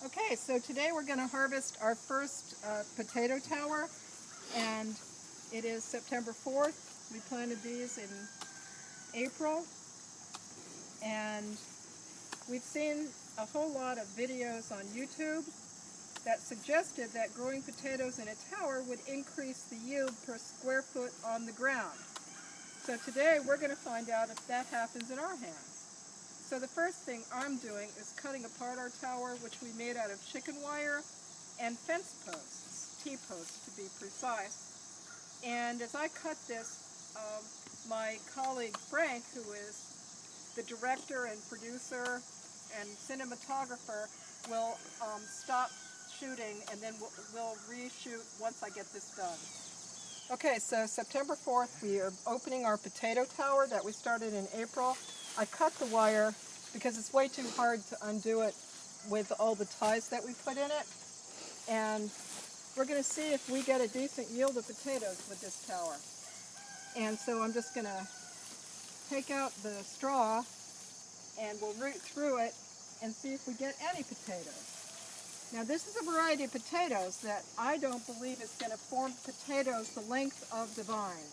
Okay, so today we're going to harvest our first potato tower, and it is September 4th. We planted these in April, and we've seen a whole lot of videos on YouTube that suggested that growing potatoes in a tower would increase the yield per square foot on the ground. So today we're going to find out if that happens in our hands. So the first thing I'm doing is cutting apart our tower, which we made out of chicken wire and fence posts, T-posts to be precise. And as I cut this, my colleague Frank, who is the director and producer and cinematographer, will stop shooting, and then we'll reshoot once I get this done. Okay, so September 4th, we are opening our potato tower that we started in April. I cut the wire because it's way too hard to undo it with all the ties that we put in it. And we're going to see if we get a decent yield of potatoes with this tower. And so I'm just going to take out the straw and we'll root through it and see if we get any potatoes. Now this is a variety of potatoes that I don't believe is going to form potatoes the length of the vine.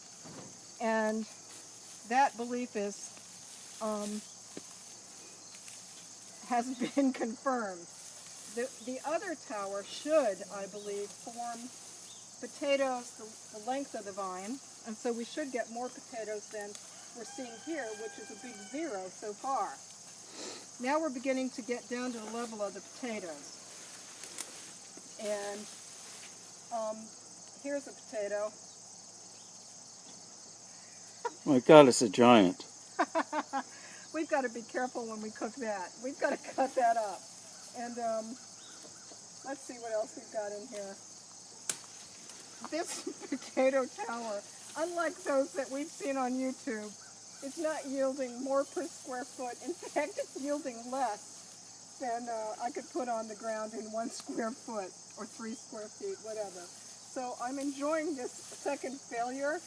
And that belief is hasn't been confirmed. The other tower should, I believe, form potatoes the length of the vine, and so we should get more potatoes than we're seeing here, which is a big 0 so far. Now we're beginning to get down to the level of the potatoes. And here's a potato. My God, it's a giant. We've got to be careful when we cook that. We've got to cut that up. And let's see what else we've got in here. This potato tower, unlike those that we've seen on YouTube, is not yielding more per square foot. In fact, it's yielding less than I could put on the ground in 1 square foot or 3 square feet, whatever. So I'm enjoying this second failure.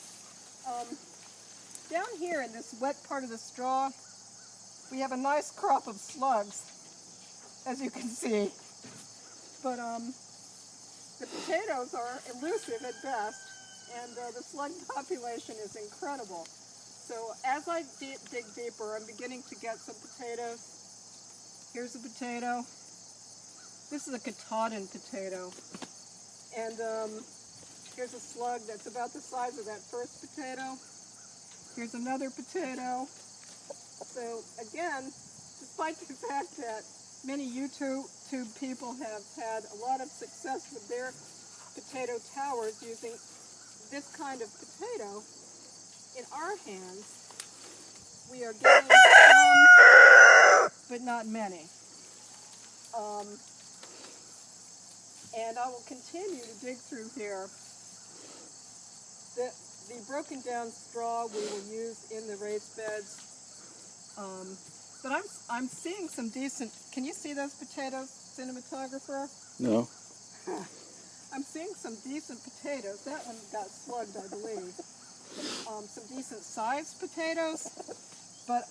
Down here in this wet part of the straw, we have a nice crop of slugs, as you can see. But the potatoes are elusive at best, and the slug population is incredible. So as I dig deeper, I'm beginning to get some potatoes. Here's a potato. This is a Katahdin potato. And here's a slug that's about the size of that first potato. Here's another potato. So again, despite the fact that many YouTube people have had a lot of success with their potato towers using this kind of potato, in our hands, we are getting some, but not many. And I will continue to dig through here. The broken down straw we will use in the raised beds. But I'm seeing some decent, can you see those potatoes, cinematographer? No. I'm seeing some decent potatoes. That one got slugged, I believe. Some decent sized potatoes, but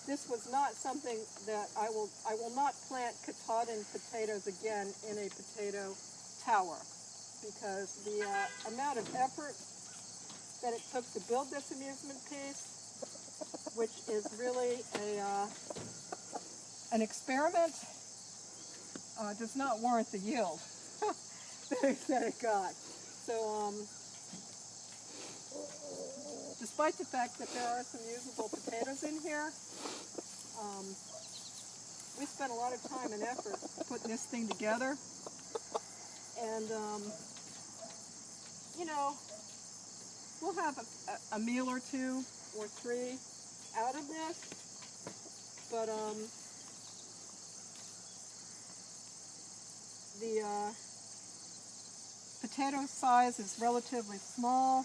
this was not something that I will not plant Katahdin potatoes again in a potato tower, because the amount of effort that it took to build this amusement piece, which is really an experiment, does not warrant the yield that it got. So despite the fact that there are some usable potatoes in here, we spent a lot of time and effort putting this thing together. And, you know, we'll have a meal or 2 or 3 out of this, but the potato size is relatively small,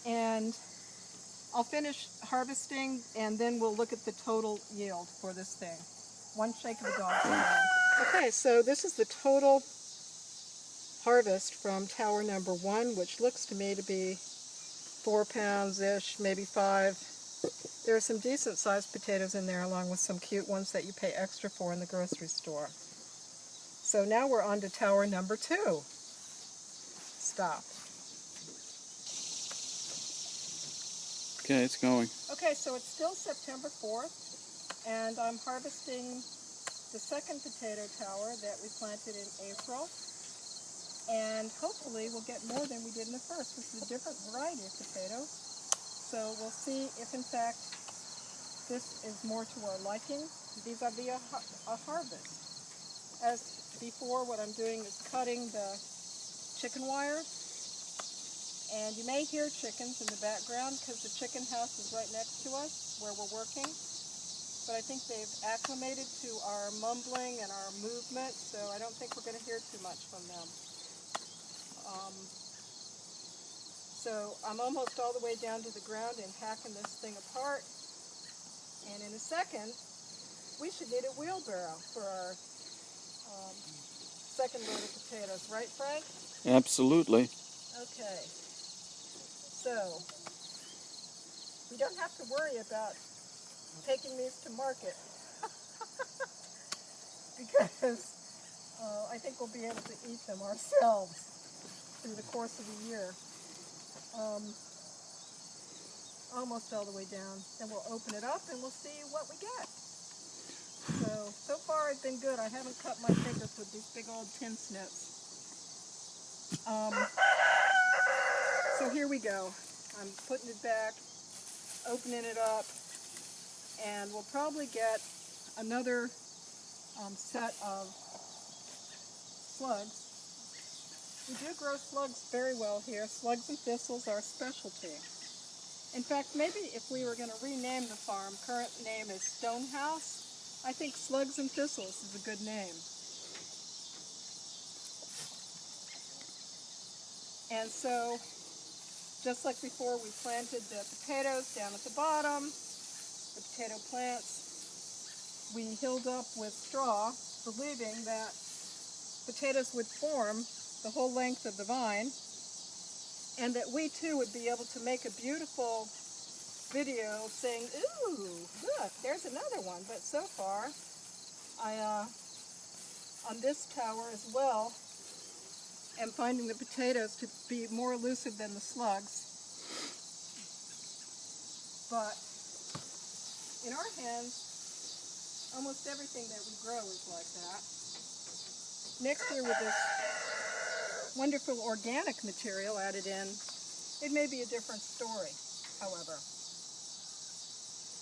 and I'll finish harvesting and then we'll look at the total yield for this thing. One shake of the dog's tail. Okay, so this is the total harvest from tower number 1, which looks to me to be 4 pounds-ish, maybe 5. There are some decent sized potatoes in there along with some cute ones that you pay extra for in the grocery store. So now we're on to tower number 2. Stop. Okay, it's going. Okay, so it's still September 4th, and I'm harvesting the second potato tower that we planted in April. And hopefully we'll get more than we did in the first, which is a different variety of potatoes. So we'll see if in fact this is more to our liking vis-a-vis a harvest. As before, what I'm doing is cutting the chicken wire. And you may hear chickens in the background because the chicken house is right next to us where we're working. But I think they've acclimated to our mumbling and our movement, so I don't think we're going to hear too much from them. So I'm almost all the way down to the ground and hacking this thing apart. And in a second, we should need a wheelbarrow for our second load of potatoes, right, Frank? Absolutely. Okay. So we don't have to worry about taking these to market because I think we'll be able to eat them ourselves through the course of the year. Almost all the way down. Then we'll open it up and we'll see what we get. So far it's been good. I haven't cut my fingers with these big old tin snips. So here we go. I'm putting it back, opening it up, and we'll probably get another set of slugs. We do grow slugs very well here. Slugs and thistles are a specialty. In fact, maybe if we were going to rename the farm, current name is Stonehouse, I think Slugs and Thistles is a good name. And so, just like before, we planted the potatoes down at the bottom, the potato plants. We hilled up with straw, believing that potatoes would form the whole length of the vine, and that we too would be able to make a beautiful video saying, ooh, look, there's another one. But so far, on this tower as well, am finding the potatoes to be more elusive than the slugs. But in our hands, almost everything that we grow is like that. Next year, with this wonderful organic material added in, it may be a different story, however.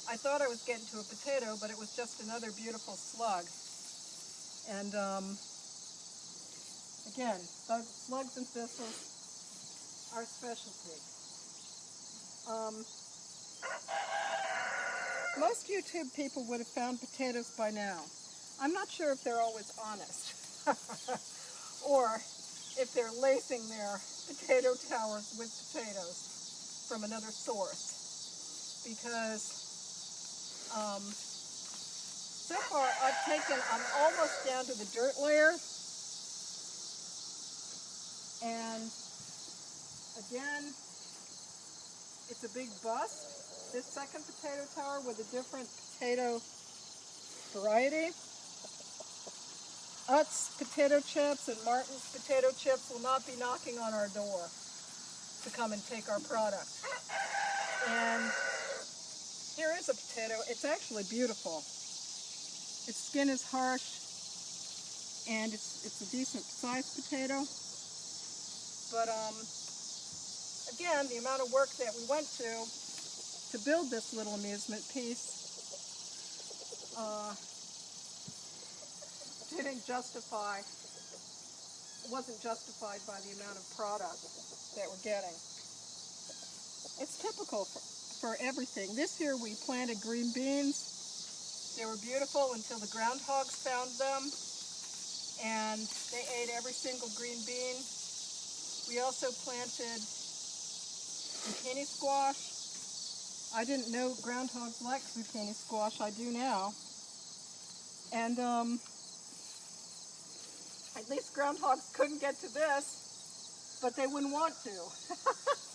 I thought I was getting to a potato, but it was just another beautiful slug. And again, slugs and thistles are specialty. Most YouTube people would have found potatoes by now. I'm not sure if they're always honest or if they're lacing their potato towers with potatoes from another source, because so far I'm almost down to the dirt layer, and again, it's a big bust, this second potato tower with a different potato variety. Utz potato chips and Martin's potato chips will not be knocking on our door to come and take our product. And here is a potato. It's actually beautiful. Its skin is harsh, and it's a decent sized potato. But again, the amount of work that we went to build this little amusement piece wasn't justified by the amount of product that we're getting. It's typical for everything. This year we planted green beans. They were beautiful until the groundhogs found them, and they ate every single green bean. We also planted zucchini squash. I didn't know groundhogs like zucchini squash. I do now. And at least groundhogs couldn't get to this, but they wouldn't want to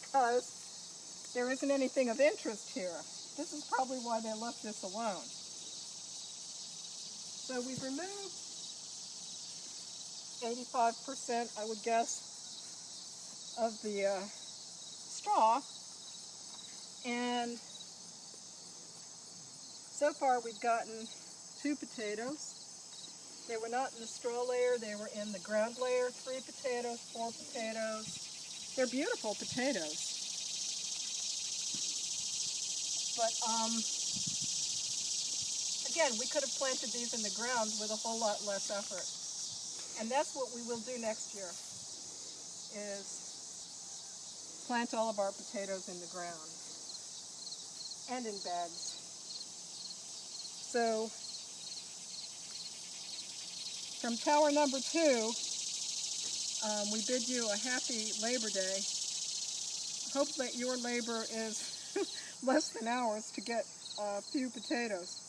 because there isn't anything of interest here. This is probably why they left this alone. So we've removed 85%, I would guess, of the straw, and so far we've gotten 2 potatoes. They were not in the straw layer, they were in the ground layer. 3 potatoes, 4 potatoes. They're beautiful potatoes. But again, we could have planted these in the ground with a whole lot less effort. And that's what we will do next year, is plant all of our potatoes in the ground and in beds. So from tower number 2, we bid you a happy Labor Day. Hope that your labor is less than ours to get a few potatoes.